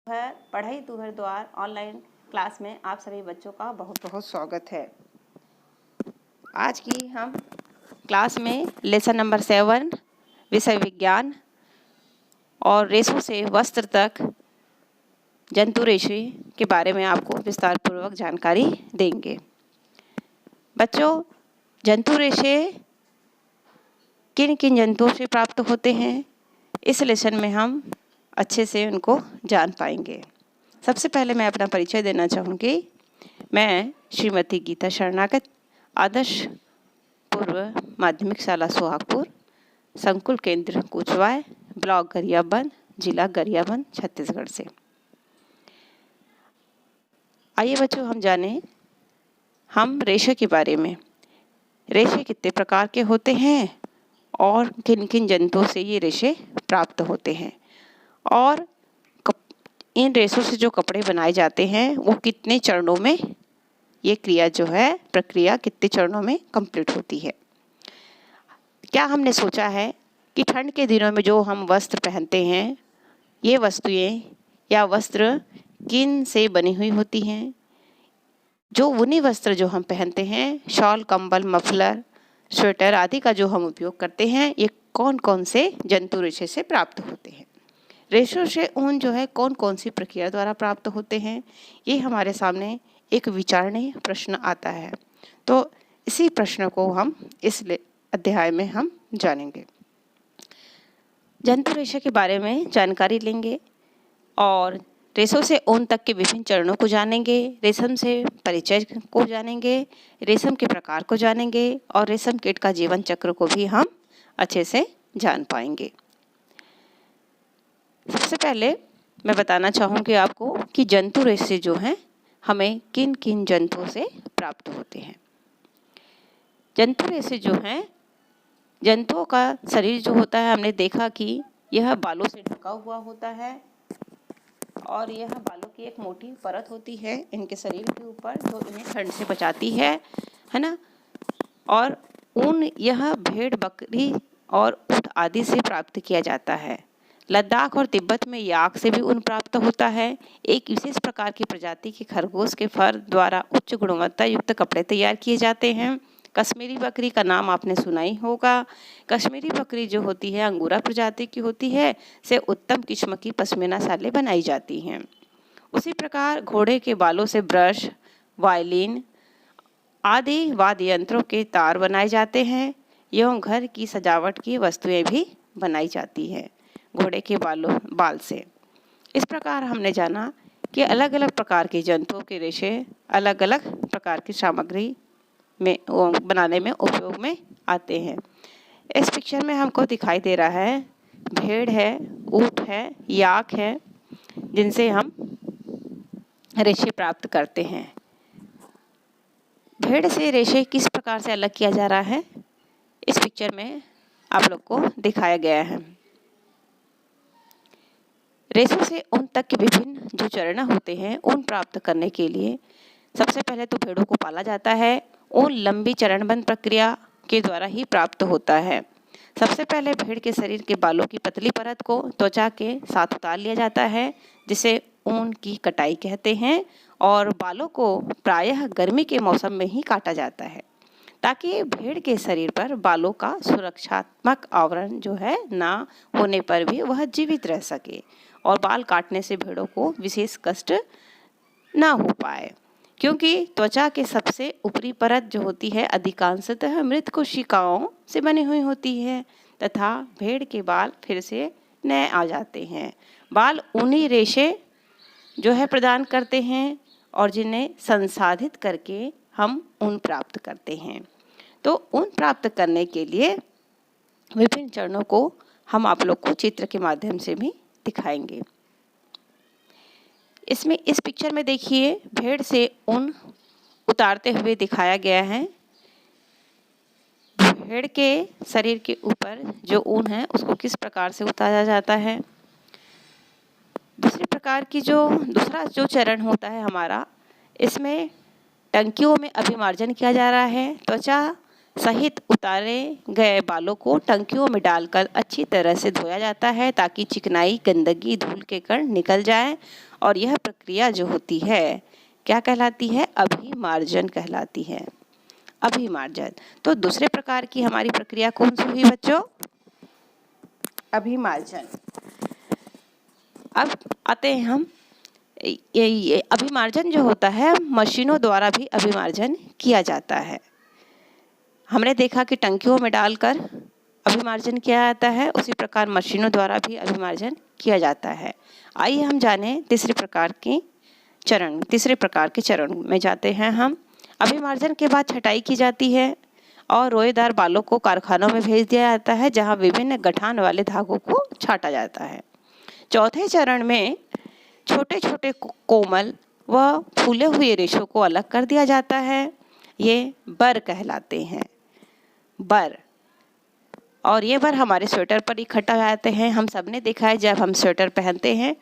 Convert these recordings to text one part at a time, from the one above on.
है पढ़ाई तुम्हारे द्वार ऑनलाइन क्लास में आप सभी बच्चों का बहुत बहुत स्वागत है। आज की हम क्लास में लेसन नंबर 7 विषय विज्ञान और रेशों से वस्त्र तक जंतु रेशे के बारे में आपको विस्तार पूर्वक जानकारी देंगे। बच्चों, जंतु रेशे किन किन जंतुओं से प्राप्त होते हैं, इस लेसन में हम अच्छे से उनको जान पाएंगे। सबसे पहले मैं अपना परिचय देना चाहूँगी। मैं श्रीमती गीता शरणागत, आदर्श पूर्व माध्यमिक शाला सोहागपुर, संकुल केंद्र कुचवाय, ब्लॉक गरियाबंद, जिला गरियाबंद, छत्तीसगढ़ से। आइए बच्चों, हम जानें हम रेशे के बारे में। रेशे कितने प्रकार के होते हैं और किन किन जंतुओं से ये रेशे प्राप्त होते हैं, और इन रेशों से जो कपड़े बनाए जाते हैं वो कितने चरणों में ये क्रिया जो है प्रक्रिया कितने चरणों में कंप्लीट होती है। क्या हमने सोचा है कि ठंड के दिनों में जो हम वस्त्र पहनते हैं, ये वस्तुएं या वस्त्र किन से बनी हुई होती हैं? जो ऊनी वस्त्र जो हम पहनते हैं, शॉल, कंबल, मफलर, स्वेटर आदि का जो हम उपयोग करते हैं, ये कौन कौन से जंतु रेशे से प्राप्त होते हैं। रेशों से ऊन जो है कौन कौन सी प्रक्रिया द्वारा प्राप्त होते हैं, ये हमारे सामने एक विचारणीय प्रश्न आता है। तो इसी प्रश्न को हम इस अध्याय में हम जानेंगे। जंतु रेशे के बारे में जानकारी लेंगे और रेशों से ऊन तक के विभिन्न चरणों को जानेंगे, रेशम से परिचय को जानेंगे, रेशम के प्रकार को जानेंगे और रेशम कीट का जीवन चक्र को भी हम अच्छे से जान पाएंगे। सबसे पहले मैं बताना चाहूँगी आपको कि जंतु रेशे जो हैं हमें किन किन जंतुओं से प्राप्त होते हैं। जंतु रेशे जो हैं, जंतुओं का शरीर जो होता है, हमने देखा कि यह बालों से ढका हुआ होता है और यह बालों की एक मोटी परत होती है इनके शरीर के ऊपर, जो इन्हें ठंड से बचाती है ना। और ऊन यह भेड़, बकरी और ऊँट आदि से प्राप्त किया जाता है। लद्दाख और तिब्बत में याक से भी ऊन प्राप्त होता है। एक विशेष प्रकार की प्रजाति के खरगोश के फर द्वारा उच्च गुणवत्ता युक्त कपड़े तैयार किए जाते हैं। कश्मीरी बकरी का नाम आपने सुना ही होगा। कश्मीरी बकरी जो होती है अंगूरा प्रजाति की होती है, से उत्तम किस्म की पश्मीना शालें बनाई जाती हैं। उसी प्रकार घोड़े के बालों से ब्रश, वायलिन आदि वाद्य यंत्रों के तार बनाए जाते हैं एवं घर की सजावट की वस्तुएं भी बनाई जाती हैं घोड़े के बाल से। इस प्रकार हमने जाना कि अलग अलग प्रकार के जंतुओं के रेशे अलग अलग प्रकार की सामग्री में बनाने में उपयोग में आते हैं। इस पिक्चर में हमको दिखाई दे रहा है भेड़ है, ऊँट है, याक है, जिनसे हम रेशे प्राप्त करते हैं। भेड़ से रेशे किस प्रकार से अलग किया जा रहा है, इस पिक्चर में आप लोग को दिखाया गया है। रेशों से ऊन तक के विभिन्न जो चरण होते हैं, ऊन प्राप्त करने के लिए सबसे पहले तो भेड़ों को पाला जाता है। ऊन लंबी चरणबद्ध प्रक्रिया के द्वारा ही प्राप्त होता है। सबसे पहले भेड़ के शरीर के बालों की पतली परत को त्वचा के साथ उतार लिया जाता है, जिसे ऊन की कटाई कहते हैं, और बालों को प्रायः गर्मी के मौसम में ही काटा जाता है ताकि भेड़ के शरीर पर बालों का सुरक्षात्मक आवरण जो है ना होने पर भी वह जीवित रह सके और बाल काटने से भेड़ों को विशेष कष्ट ना हो पाए, क्योंकि त्वचा के सबसे ऊपरी परत जो होती है अधिकांशतः मृत कोशिकाओं से बनी हुई होती है तथा भेड़ के बाल फिर से नए आ जाते हैं। बाल ऊनी रेशे जो है प्रदान करते हैं और जिन्हें संसाधित करके हम ऊन प्राप्त करते हैं। तो ऊन प्राप्त करने के लिए विभिन्न चरणों को हम आप लोग को चित्र के माध्यम से भी दिखाएंगे। इसमें इस पिक्चर में देखिए भेड़ से ऊन उतारते हुए दिखाया गया है। भेड़ के शरीर के ऊपर जो ऊन है उसको किस प्रकार से उतारा जाता है। दूसरा जो चरण होता है हमारा, इसमें टंकियों में अभिमार्जन किया जा रहा है। त्वचा सहित उतारे गए बालों को टंकियों में डालकर अच्छी तरह से धोया जाता है ताकि चिकनाई, गंदगी, धूल के कण निकल जाए। और यह प्रक्रिया जो होती है क्या कहलाती है? अभिमार्जन कहलाती है। अभिमार्जन। तो दूसरे प्रकार की हमारी प्रक्रिया कौन सी हुई बच्चों? अभिमार्जन। अब आते हैं हम, ये अभिमार्जन जो होता है मशीनों द्वारा भी अभिमार्जन किया जाता है। हमने देखा कि टंकियों में डालकर अभिमार्जन किया जाता है, उसी प्रकार मशीनों द्वारा भी अभिमार्जन किया जाता है। आइए हम जानें तीसरे प्रकार के चरण में जाते हैं हम। अभिमार्जन के बाद छटाई की जाती है और रोएदार बालों को कारखानों में भेज दिया जाता है जहां विभिन्न गठान वाले धागों को छाटा जाता है। चौथे चरण में छोटे छोटे कोमल व फूले हुए रेशों को अलग कर दिया जाता है। ये बर कहलाते हैं, बर। और ये बर हमारे स्वेटर पर इकट्ठा हो जाते हैं। हम सब ने देखा है जब हम स्वेटर पहनते हैं,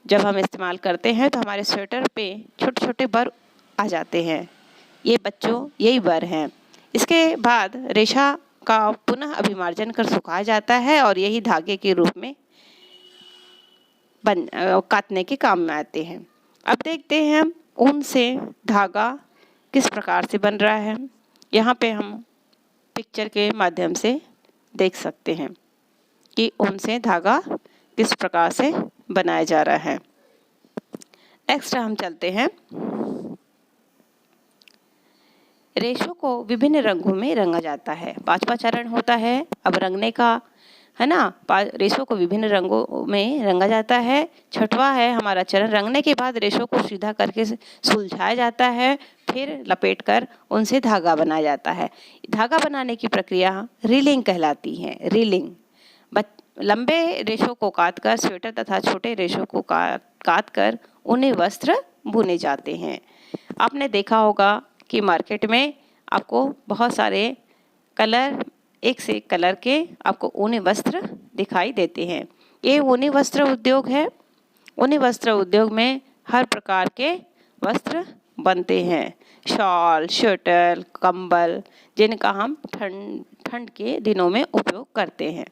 जब हम इस्तेमाल करते हैं तो हमारे स्वेटर पे छोटे छोटे बर आ जाते हैं। ये बच्चों यही बर हैं। इसके बाद रेशा का पुनः अभिमार्जन कर सुखाया जाता है और यही धागे के रूप में काटने के काम में आते हैं। अब देखते हैं हम ऊन से धागा किस प्रकार से बन रहा है। यहाँ पे हम पिक्चर के माध्यम से देख सकते हैं कि ऊन से धागा किस प्रकार से बनाया जा रहा है। नेक्स्ट हम चलते हैं, रेशों को विभिन्न रंगों में रंगा जाता है। पांचवा चरण होता है अब रंगने का, है ना। रेशों को विभिन्न रंगों में रंगा जाता है। छठवां है हमारा चरण, रंगने के बाद रेशों को सीधा करके सुलझाया जाता है, फिर लपेटकर उनसे धागा बनाया जाता है। धागा बनाने की प्रक्रिया रीलिंग कहलाती है। रीलिंग। लंबे रेशों को काटकर स्वेटर तथा छोटे रेशों को काटकर उन्हें वस्त्र बुने जाते हैं। आपने देखा होगा कि मार्केट में आपको बहुत सारे कलर, एक से एक कलर के आपको ऊनी वस्त्र दिखाई देते हैं। ये ऊनी वस्त्र उद्योग है। ऊनी वस्त्र उद्योग में हर प्रकार के वस्त्र बनते हैं। शॉल, स्वेटर, कंबल, जिनका हम ठंड के दिनों में उपयोग करते हैं।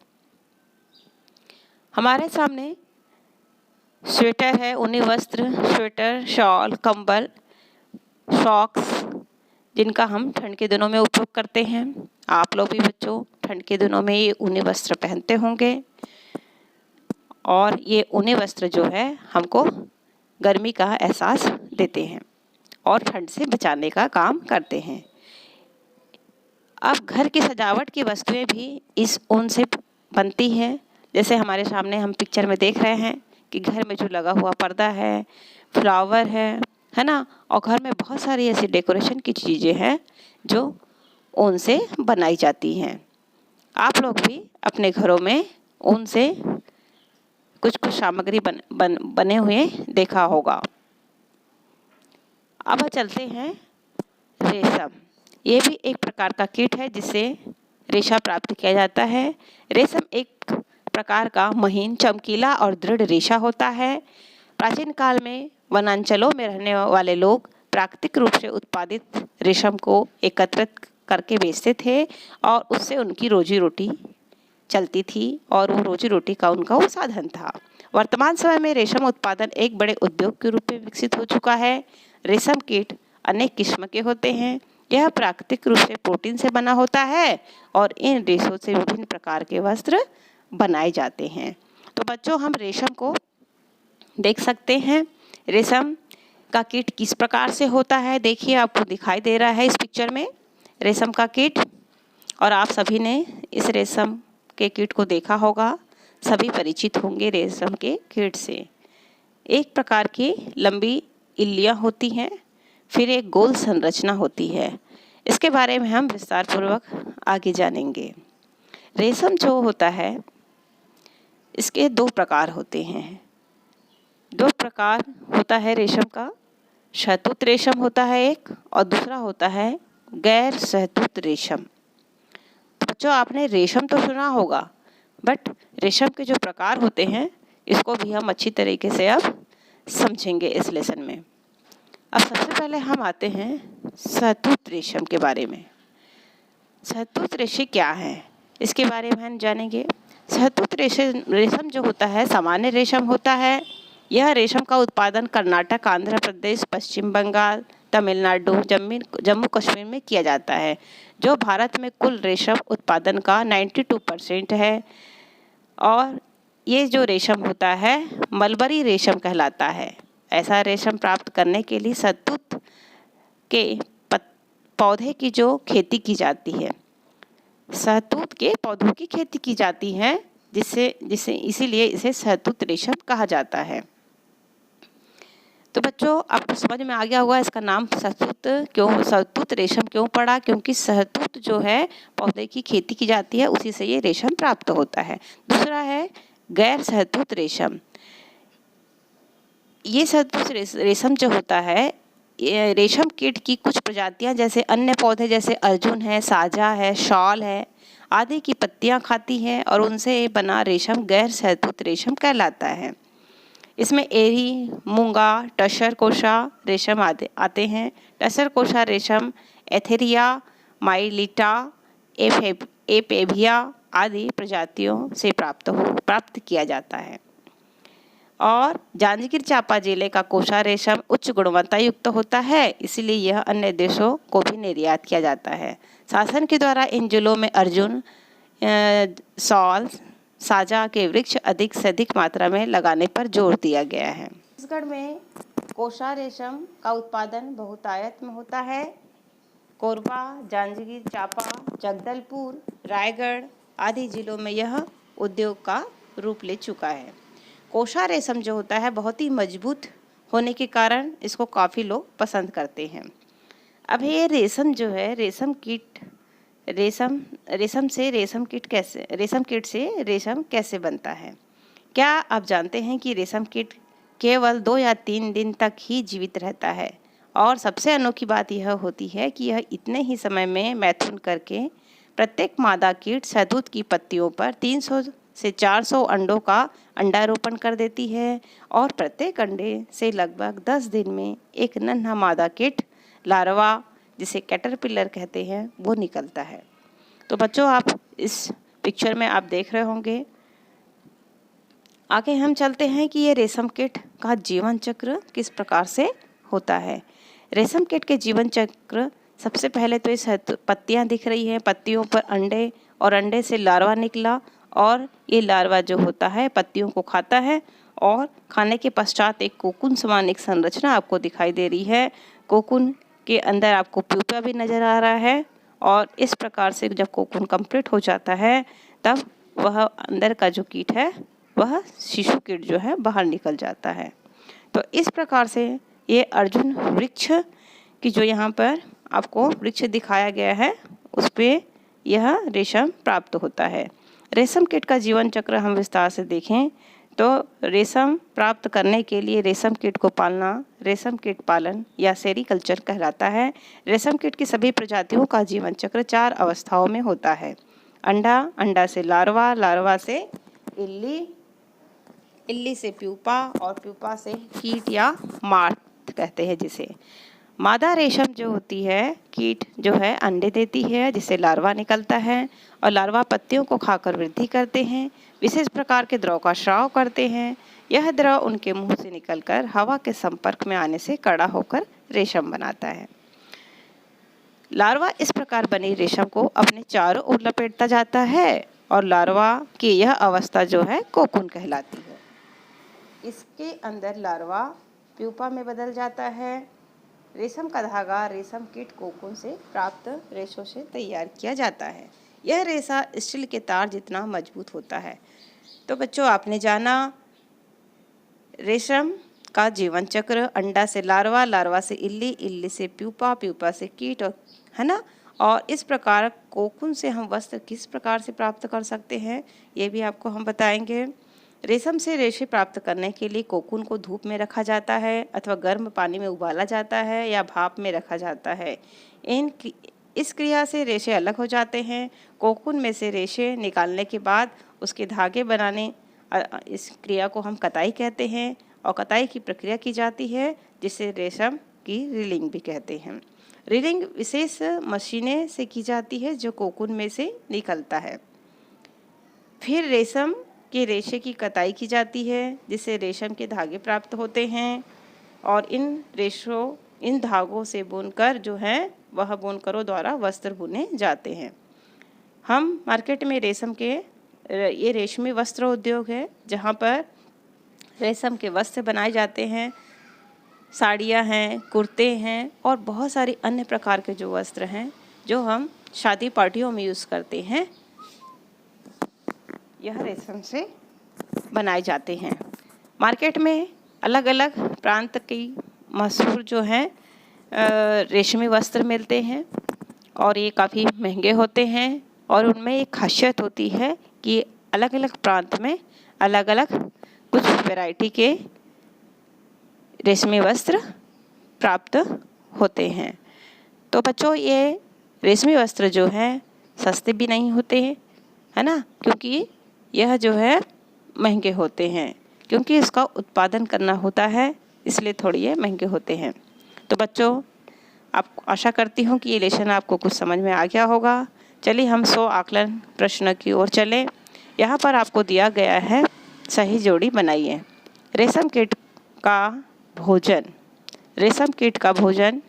हमारे सामने स्वेटर है, ऊनी वस्त्र, स्वेटर, शॉल, कंबल, सॉक्स, जिनका हम ठंड के दिनों में उपयोग करते हैं। आप लोग भी बच्चों ठंड के दिनों में ये ऊनी वस्त्र पहनते होंगे और ये ऊनी वस्त्र जो है हमको गर्मी का एहसास देते हैं और ठंड से बचाने का काम करते हैं। अब घर की सजावट की वस्तुएं भी इस ऊन से बनती हैं। जैसे हमारे सामने हम पिक्चर में देख रहे हैं कि घर में जो लगा हुआ पर्दा है, फ्लावर है ना, और घर में बहुत सारी ऐसी डेकोरेशन की चीज़ें हैं जो ऊन से बनाई जाती हैं। आप लोग भी अपने घरों में ऊन से कुछ सामग्री बने हुए देखा होगा। अब चलते हैं रेशम। ये भी एक प्रकार का कीट है जिससे रेशा प्राप्त किया जाता है। रेशम एक प्रकार का महीन, चमकीला और दृढ़ रेशा होता है। प्राचीन काल में वनांचलों में रहने वाले लोग प्राकृतिक रूप से उत्पादित रेशम को एकत्रित करके बेचते थे और उससे उनकी रोजी रोटी चलती थी और वो रोजी रोटी का उनका वो साधन था। वर्तमान समय में रेशम उत्पादन एक बड़े उद्योग के रूप में विकसित हो चुका है। रेशम कीट अनेक किस्म के होते हैं। यह प्राकृतिक रूप से प्रोटीन से बना होता है और इन रेशों से विभिन्न प्रकार के वस्त्र बनाए जाते हैं। तो बच्चों हम रेशम को देख सकते हैं। रेशम का कीट किस प्रकार से होता है, देखिए आपको दिखाई दे रहा है इस पिक्चर में रेशम का कीट। और आप सभी ने इस रेशम के कीट को देखा होगा, सभी परिचित होंगे रेशम के कीट से। एक प्रकार की लंबी इल्लियाँ होती हैं, फिर एक गोल संरचना होती है। इसके बारे में हम विस्तार पूर्वक आगे जानेंगे। रेशम जो होता है इसके दो प्रकार होते हैं। दो प्रकार होता है रेशम का, शहतूत रेशम होता है एक और दूसरा होता है गैर शहतूत रेशम। तो बच्चों आपने रेशम तो सुना होगा, बट रेशम के जो प्रकार होते हैं इसको भी हम अच्छी तरीके से अब समझेंगे इस लेसन में। अब सबसे पहले हम आते हैं शहतूत रेशम के बारे में। शहतूत रेशे क्या हैं, इसके बारे में हम जानेंगे। शहतूत रेशम जो होता है सामान्य रेशम होता है। यह रेशम का उत्पादन कर्नाटक, आंध्र प्रदेश, पश्चिम बंगाल, तमिलनाडु, जम्मू कश्मीर में किया जाता है, जो भारत में कुल रेशम उत्पादन का 92% है। और ये जो रेशम होता है मलबरी रेशम कहलाता है। ऐसा रेशम प्राप्त करने के लिए शहतूत के पौधे की जो खेती की जाती है, शहतूत के पौधों की खेती की जाती है, जिसे इसीलिए इसे शहतूत रेशम कहा जाता है। तो बच्चों आपको समझ में आ गया होगा इसका नाम शहतूत रेशम क्यों पड़ा, क्योंकि शहतूत जो है पौधे की खेती की जाती है, उसी से ये रेशम प्राप्त होता है। दूसरा है गैर शहतूत रेशम। ये शहतूत रेशम जो होता है, ये रेशम कीट की कुछ प्रजातियां जैसे अन्य पौधे जैसे अर्जुन है, साझा है, शॉल है आदि की पत्तियां खाती हैं और उनसे बना रेशम गैर शहतूत रेशम कहलाता है। इसमें एरी, मूंगा, टसर कोशा रेशम आते हैं। टसर कोशा रेशम एथेरिया, माइलिटा, एपेविया आदि प्रजातियों से प्राप्त किया जाता है। और जांजगीर चांपा जिले का कोशा रेशम उच्च गुणवत्ता युक्त होता है, इसलिए यह अन्य देशों को भी निर्यात किया जाता है। शासन के द्वारा इन जिलों में अर्जुन, सॉल, साजा के वृक्ष अधिक से अधिक मात्रा में लगाने पर जोर दिया गया है। छत्तीसगढ़ में कोशा रेशम का उत्पादन बहुतायत में होता है। कोरबा, जांजगीर चांपा, जगदलपुर, रायगढ़ आदि जिलों में यह उद्योग का रूप ले चुका है। कोशा रेशम जो होता है बहुत ही मजबूत होने के कारण इसको काफ़ी लोग पसंद करते हैं। अब ये रेशम जो है रेशम कीट से रेशम कैसे बनता है? क्या आप जानते हैं कि रेशम कीट केवल 2 या 3 दिन तक ही जीवित रहता है और सबसे अनोखी बात यह होती है कि यह इतने ही समय में मैथुन करके प्रत्येक मादा कीट शहतूत की पत्तियों पर 300 से 400 अंडों का अंडारोपण कर देती है और प्रत्येक अंडे से लगभग 10 दिन में एक नन्हा मादा कीट लार्वा, जिसे कैटरपिलर कहते हैं, वो निकलता है। तो बच्चों आप इस पिक्चर में आप देख रहे होंगे। आगे हम चलते हैं कि ये रेशम कीट का जीवन चक्र किस प्रकार से होता है। रेशम कीट के जीवन चक्र, सबसे पहले तो इस पत्तियां दिख रही हैं, पत्तियों पर अंडे और अंडे से लार्वा निकला और ये लार्वा जो होता है पत्तियों को खाता है और खाने के पश्चात एक कोकून समान एक संरचना आपको दिखाई दे रही है। कोकून के अंदर आपको प्यूपा भी नज़र आ रहा है और इस प्रकार से जब कोकून कंप्लीट हो जाता है तब वह अंदर का जो कीट है वह शिशु कीट जो है बाहर निकल जाता है। तो इस प्रकार से ये अर्जुन वृक्ष की जो यहाँ पर आपको वृक्ष दिखाया गया है उस पर यह रेशम प्राप्त होता है। रेशम कीट का जीवन चक्र हम विस्तार से देखें तो रेशम प्राप्त करने के लिए रेशम कीट को पालना रेशम कीट पालन या सेरीकल्चर कहलाता है। रेशम कीट की सभी प्रजातियों का जीवन चक्र 4 अवस्थाओं में होता है। अंडा, अंडा से लार्वा, लार्वा से इल्ली, इल्ली से प्यूपा और प्यूपा से कीट या मार्त कहते हैं जिसे। मादा रेशम जो होती है कीट जो है अंडे देती है जिससे लार्वा निकलता है और लार्वा पत्तियों को खाकर वृद्धि करते हैं, विशेष प्रकार के द्रव का स्राव करते हैं। यह द्रव उनके मुंह से निकलकर हवा के संपर्क में आने से कड़ा होकर रेशम बनाता है। लार्वा इस प्रकार बनी रेशम को अपने चारों ओर लपेटता जाता है और लार्वा की यह अवस्था जो है कोकून कहलाती है। इसके अंदर लार्वा प्यूपा में बदल जाता है। रेशम का धागा रेशम कीट कोकून से प्राप्त रेशों से तैयार किया जाता है। यह रेशा स्टील के तार जितना मजबूत होता है। तो बच्चों आपने जाना रेशम का जीवन चक्र, अंडा से लार्वा, लार्वा से इल्ली, इल्ली से प्यूपा, प्यूपा से कीट, और है ना। और इस प्रकार कोकून से हम वस्त्र किस प्रकार से प्राप्त कर सकते हैं ये भी आपको हम बताएंगे। रेशम से रेशे प्राप्त करने के लिए कोकून को धूप में रखा जाता है अथवा गर्म पानी में उबाला जाता है या भाप में रखा जाता है। इस क्रिया से रेशे अलग हो जाते हैं। कोकून में से रेशे निकालने के बाद उसके धागे बनाने, इस क्रिया को हम कताई कहते हैं और कताई की प्रक्रिया की जाती है जिसे रेशम की रीलिंग भी कहते हैं। रीलिंग विशेष मशीनें से की जाती है जो कोकून में से निकलता है। फिर रेशम के रेशे की कताई की जाती है जिससे रेशम के धागे प्राप्त होते हैं और इन धागों से बुनकर जो है वह बुनकरों द्वारा वस्त्र बुने जाते हैं। हम मार्केट में ये रेशमी वस्त्र उद्योग है जहाँ पर रेशम के वस्त्र बनाए जाते हैं। साड़ियाँ हैं, कुर्ते हैं और बहुत सारे अन्य प्रकार के जो वस्त्र हैं जो हम शादी पार्टियों में यूज़ करते हैं, यह रेशम से बनाए जाते हैं। मार्केट में अलग अलग प्रांत की मशहूर जो हैं रेशमी वस्त्र मिलते हैं और ये काफ़ी महंगे होते हैं और उनमें एक खासियत होती है कि अलग अलग प्रांत में अलग अलग कुछ वैरायटी के रेशमी वस्त्र प्राप्त होते हैं। तो बच्चों, ये रेशमी वस्त्र जो हैं सस्ते भी नहीं होते हैं, है ना, क्योंकि यह जो है महंगे होते हैं, क्योंकि इसका उत्पादन करना होता है, इसलिए थोड़ी ये महंगे होते हैं। तो बच्चों, आप आशा करती हूँ कि ये लेसन आपको कुछ समझ में आ गया होगा। चलिए हम 100 आकलन प्रश्न की ओर चलें। यहाँ पर आपको दिया गया है सही जोड़ी बनाइए। रेशम कीट का भोजन। रेशम कीट का भोजन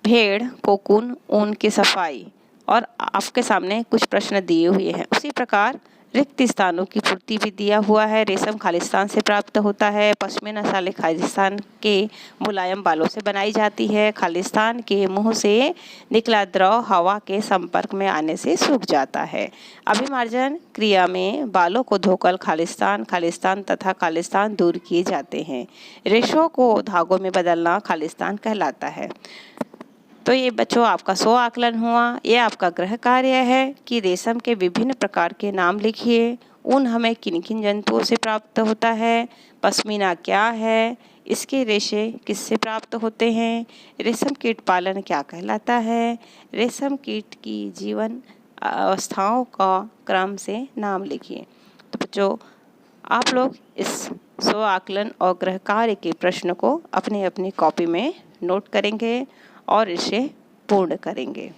भेड़, कोकून, ऊन की सफाई। और आपके सामने कुछ प्रश्न दिए हुए हैं। उसी प्रकार रिक्त स्थानों की पूर्ति भी दिया हुआ है। रेशम खालिस्तान से प्राप्त होता है। पश्मीना शालें खालिस्तान के मुलायम बालों से बनाई जाती है। खालिस्तान के मुंह से निकला द्रव हवा के संपर्क में आने से सूख जाता है। अभिमार्जन क्रिया में बालों को धोकर खालिस्तान तथा खालिस्तान दूर किए जाते हैं। रेशों को धागों में बदलना खालिस्तान कहलाता है। तो ये बच्चों आपका 100 आकलन हुआ। ये आपका गृह कार्य है कि रेशम के विभिन्न प्रकार के नाम लिखिए। ऊन हमें किन किन जंतुओं से प्राप्त होता है? पश्मीना क्या है? इसके रेशे किससे प्राप्त होते हैं? रेशम कीट पालन क्या कहलाता है? रेशम कीट की जीवन अवस्थाओं का क्रम से नाम लिखिए। तो बच्चों, आप लोग इस 100 आकलन और गृह कार्य के प्रश्न को अपनी अपनी कॉपी में नोट करेंगे और इसे पूर्ण करेंगे।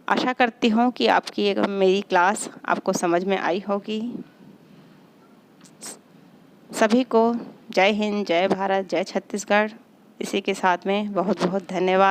आशा करती हूँ कि आपकी मेरी क्लास आपको समझ में आई होगी। सभी को जय हिंद, जय भारत, जय छत्तीसगढ़। इसी के साथ में बहुत बहुत धन्यवाद।